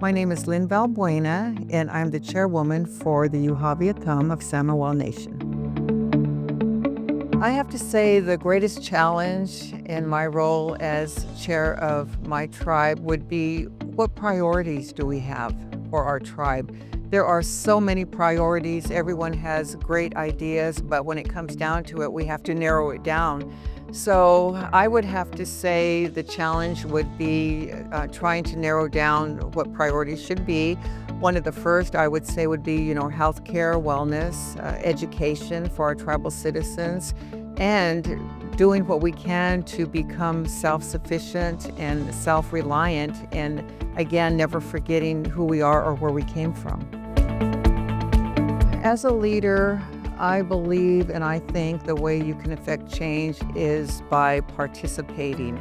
My name is Lynn Valbuena, and I'm the chairwoman for the Uhaviatum of Samoa Nation. I have to say the greatest challenge in my role as chair of my tribe would be, what priorities do we have for our tribe? There are so many priorities. Everyone has great ideas, but when it comes down to it, we have to narrow it down. So I would have to say the challenge would be trying to narrow down what priorities should be. One of the first I would say would be, healthcare, wellness, education for our tribal citizens, and doing what we can to become self-sufficient and self-reliant, and again, never forgetting who we are or where we came from. As a leader, I believe and I think the way you can affect change is by participating,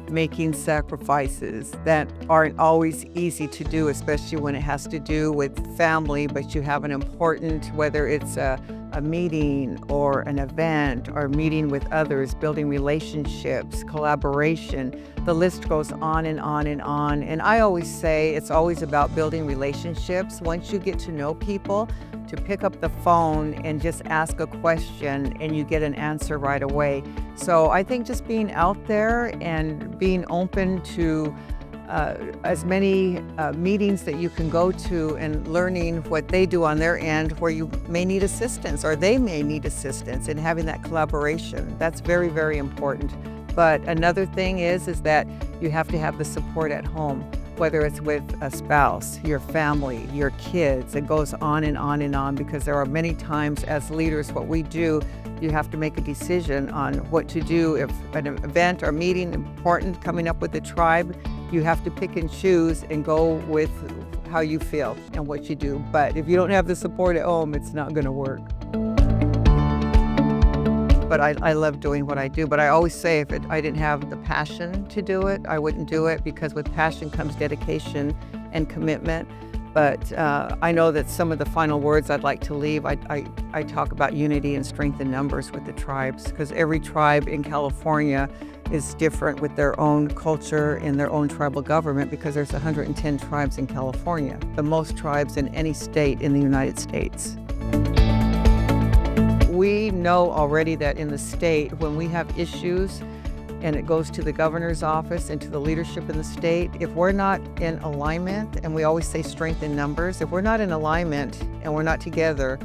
making sacrifices that aren't always easy to do, especially when it has to do with family, but you have an important, whether it's a meeting or an event or meeting with others, building relationships, collaboration. The list goes on and on and on. And I always say it's always about building relationships. Once you get to know people, to pick up the phone and just ask a question and you get an answer right away. So I think just being out there and being open to as many meetings that you can go to and learning what they do on their end where you may need assistance or they may need assistance, and having that collaboration. That's very, very important. But another thing is that you have to have the support at home, whether it's with a spouse, your family, your kids. It goes on and on and on, because there are many times as leaders, what we do, you have to make a decision on what to do. If an event or meeting important coming up with the tribe, you have to pick and choose and go with how you feel and what you do. But if you don't have the support at home, it's not going to work. But I love doing what I do. But I always say if I didn't have the passion to do it, I wouldn't do it, because with passion comes dedication and commitment. But I know that some of the final words I'd like to leave, I talk about unity and strength in numbers with the tribes, because every tribe in California is different with their own culture and their own tribal government, because there's 110 tribes in California, the most tribes in any state in the United States. We know already that in the state, when we have issues and it goes to the governor's office and to the leadership in the state, if we're not in alignment, and we always say strength in numbers, if we're not in alignment and we're not together,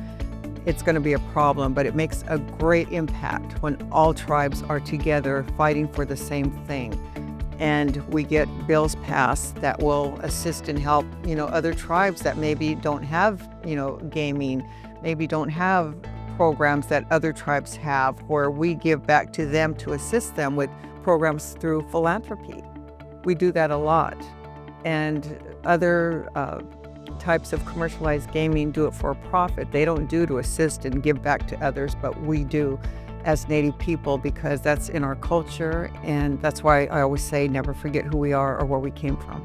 it's going to be a problem. But it makes a great impact when all tribes are together fighting for the same thing. And we get bills passed that will assist and help, other tribes that maybe don't have, gaming, maybe don't have programs that other tribes have, where we give back to them to assist them with programs through philanthropy. We do that a lot. And other types of commercialized gaming do it for a profit. They don't do to assist and give back to others, but we do as Native people, because that's in our culture. And that's why I always say never forget who we are or where we came from.